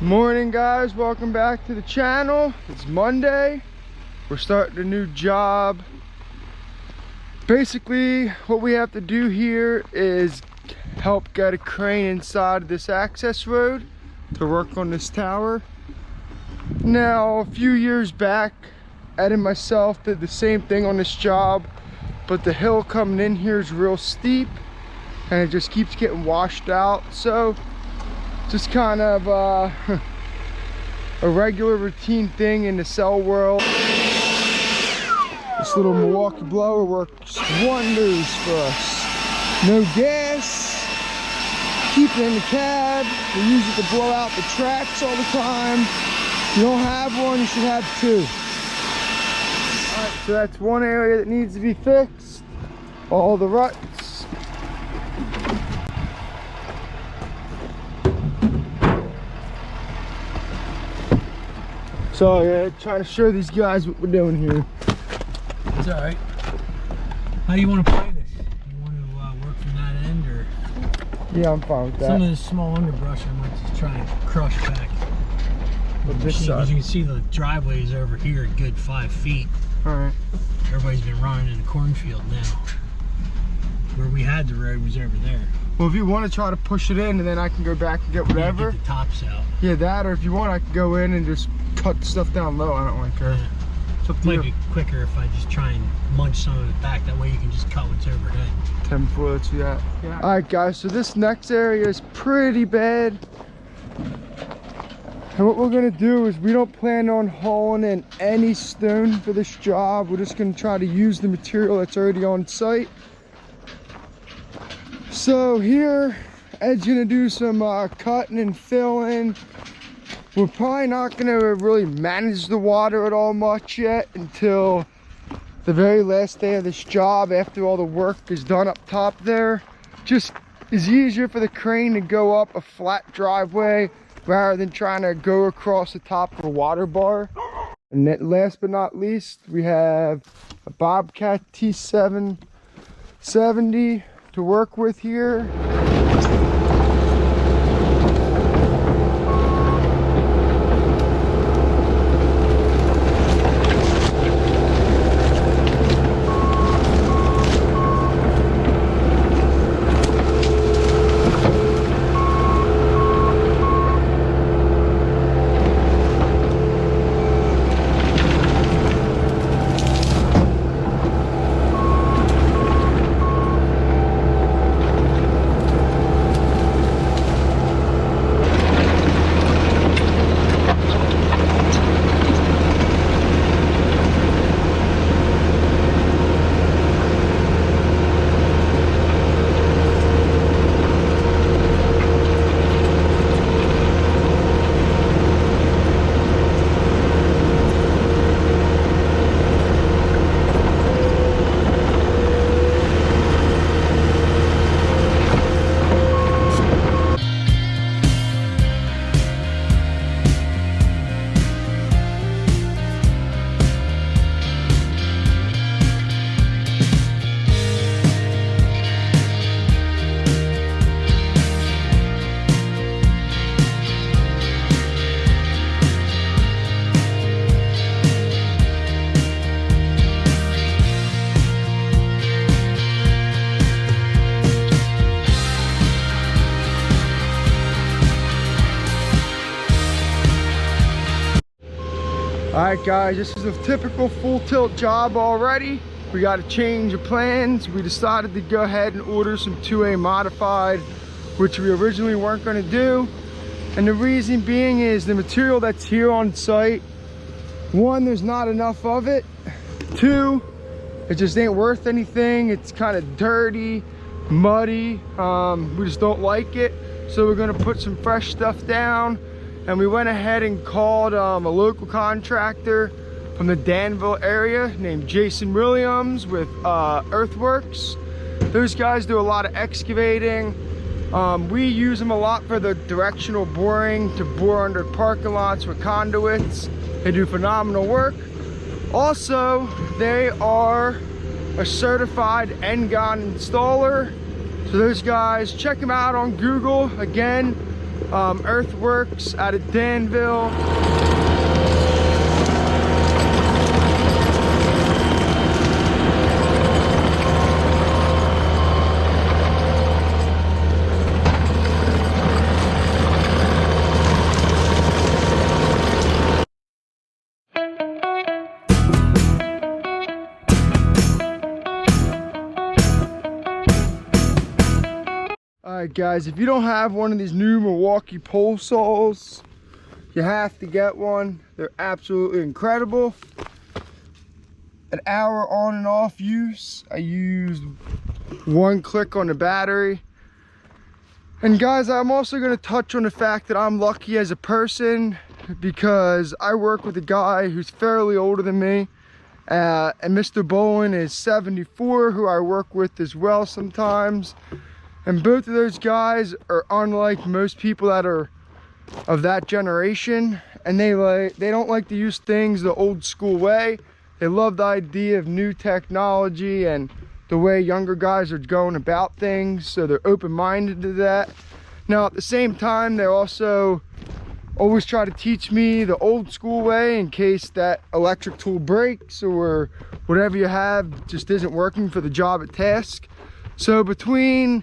Morning guys, welcome back to the channel. It's Monday. We're starting a new job. Basically what we have to do here is help get a crane inside of this access road to work on this tower. Now a few years back, Ed and myself did the same thing on this job, but the hill coming in here is real steep and it just keeps getting washed out. So just kind of a regular routine thing in the cell world. This little Milwaukee blower works wonders for us. No gas, keep it in the cab. We use it to blow out the tracks all the time. If you don't have one, you should have two. All right, so that's one area that needs to be fixed. All the ruts. So yeah, trying to show these guys what we're doing here. It's all right. How do you want to play this? You want to work from that end, or? Yeah, I'm fine with that. Some of this small underbrush I might just try and crush back. With this side. As you can see, the driveway is over here a good 5 feet. All right. Everybody's been running in the cornfield now. Where we had the road was over there. Well, if you want to try to push it in, and then I can go back and get whatever. Yeah, get the tops out. Yeah, that, or if you want, I can go in and just cut the stuff down low. I don't really care. Yeah. It's up to Might you. be quicker if I just try and munch some of it back. That way you can just cut what's overhead. 10 before, let's do that. Yeah. All right, guys. So this next area is pretty bad. And what we're gonna do is we don't plan on hauling in any stone for this job. We're just gonna try to use the material that's already on site. So here, Ed's gonna do some cutting and filling. We're probably not gonna really manage the water at all much yet until the very last day of this job, after all the work is done up top there. Just is easier for the crane to go up a flat driveway rather than trying to go across the top of a water bar. And then last but not least, we have a Bobcat T770 to work with here. Alright guys, this is a typical full tilt job already. We got a change of plans. We decided to go ahead and order some 2A modified, which we originally weren't going to do. And the reason being is the material that's here on site, one, there's not enough of it. Two, it just ain't worth anything. It's kind of dirty, muddy. We just don't like it. So we're going to put some fresh stuff down. And we went ahead and called a local contractor from the Danville area named Jason Williams with Earthworks. Those guys do a lot of excavating. We use them a lot for the directional boring to bore under parking lots with conduits. They do phenomenal work. Also, they are a certified NGON installer. So those guys, check them out on Google. Again, Earthworks out of Danville. Alright guys, if you don't have one of these new Milwaukee pole saws, you have to get one. They're absolutely incredible. An hour on and off use. I used one click on the battery. And guys, I'm also going to touch on the fact that I'm lucky as a person because I work with a guy who's fairly older than me. And Mr. Bowen is 74, who I work with as well sometimes. And both of those guys are unlike most people that are of that generation, and they don't like to use things the old school way. They love the idea of new technology and the way younger guys are going about things, so they're open-minded to that. Now at the same time, they also always try to teach me the old school way in case that electric tool breaks or whatever you have just isn't working for the job at task. So between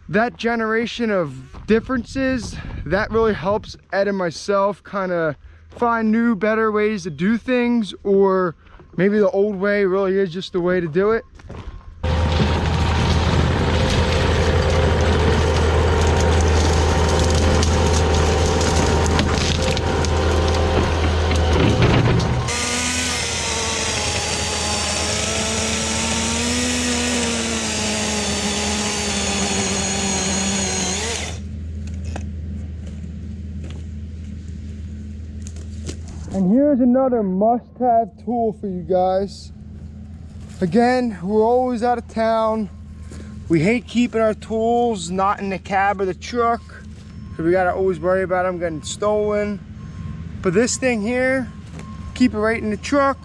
that generation of differences, that really helps Ed and myself kind of find new, better ways to do things, or maybe the old way really is just the way to do it. And here's another must-have tool for you guys. Again, we're always out of town. We hate keeping our tools not in the cab of the truck, because we gotta always worry about them getting stolen. But this thing here, keep it right in the truck,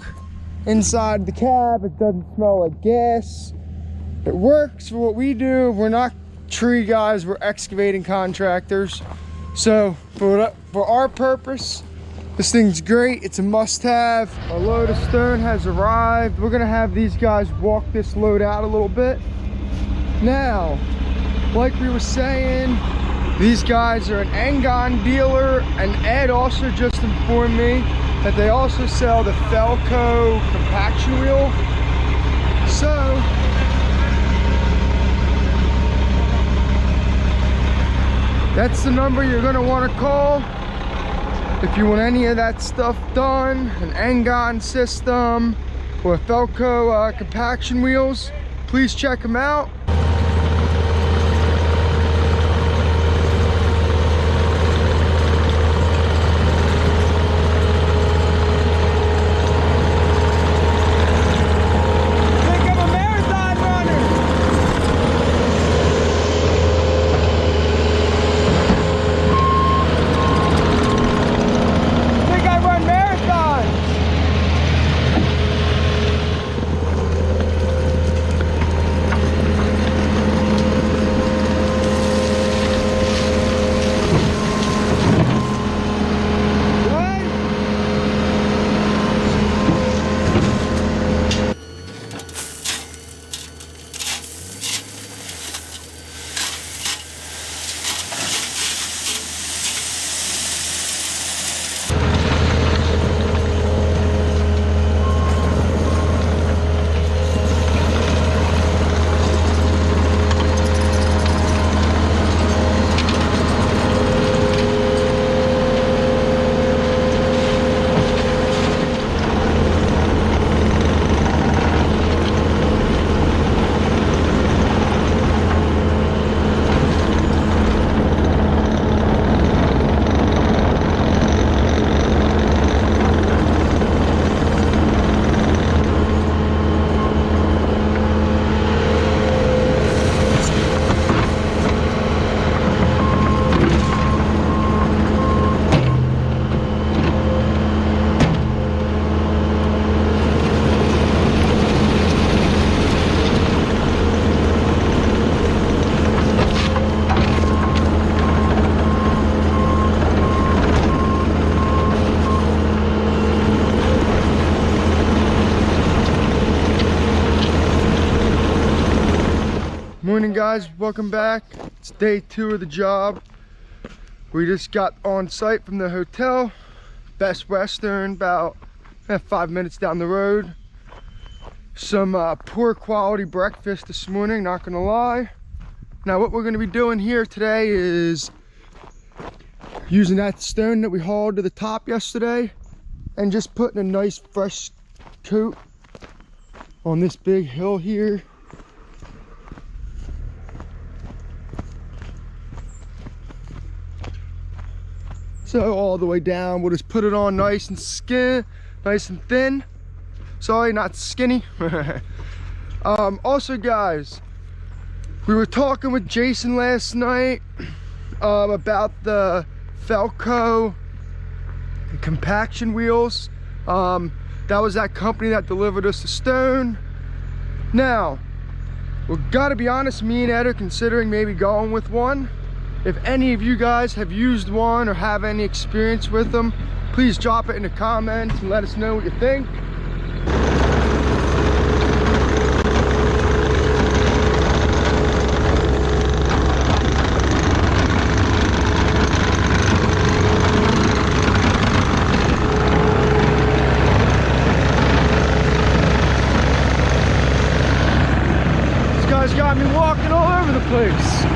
inside the cab. It doesn't smell like gas. It works for what we do. We're not tree guys, we're excavating contractors. So for our purpose, this thing's great. It's a must-have. Our load of stone has arrived. We're gonna have these guys walk this load out a little bit. Now, like we were saying, these guys are an Engon dealer, and Ed also just informed me that they also sell the Felco compaction wheel. So that's the number you're gonna want to call if you want any of that stuff done, an Engon system or Felco compaction wheels. Please check them out. morning, guys. Welcome back. It's day 2 of the job. We just got on site from the hotel, Best Western, about 5 minutes down the road. Some poor quality breakfast this morning, not gonna lie. Now what we're gonna be doing here today is using that stone that we hauled to the top yesterday and just putting a nice fresh coat on this big hill here. So all the way down, we'll just put it on nice and thin. Sorry, not skinny. Also, guys, we were talking with Jason last night about the Felco compaction wheels. That was that company that delivered us the stone. Now, we gotta be honest, me and Ed are considering maybe going with one. If any of you guys have used one or have any experience with them, please drop it in the comments and let us know what you think. This guy's got me walking all over the place.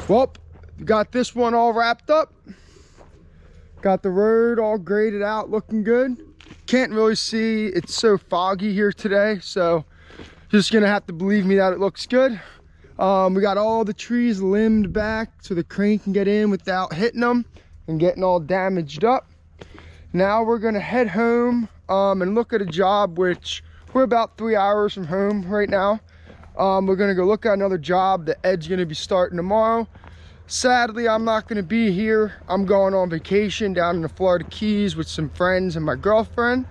Well, got this one all wrapped up. Got the road all graded out, looking good. Can't really see, it's so foggy here today, so just gonna have to believe me that it looks good. We got all the trees limbed back so the crane can get in without hitting them and getting all damaged up. Now we're gonna head home and look at a job, which we're about 3 hours from home right now. We're gonna go look at another job that Ed's gonna be starting tomorrow. Sadly, I'm not gonna be here. I'm going on vacation down in the Florida Keys with some friends and my girlfriend.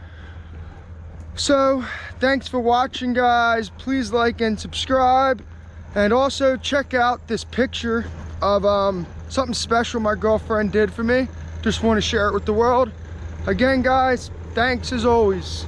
So, thanks for watching, guys. Please like and subscribe. And also check out this picture of something special my girlfriend did for me. Just wanna share it with the world. Again, guys, thanks as always.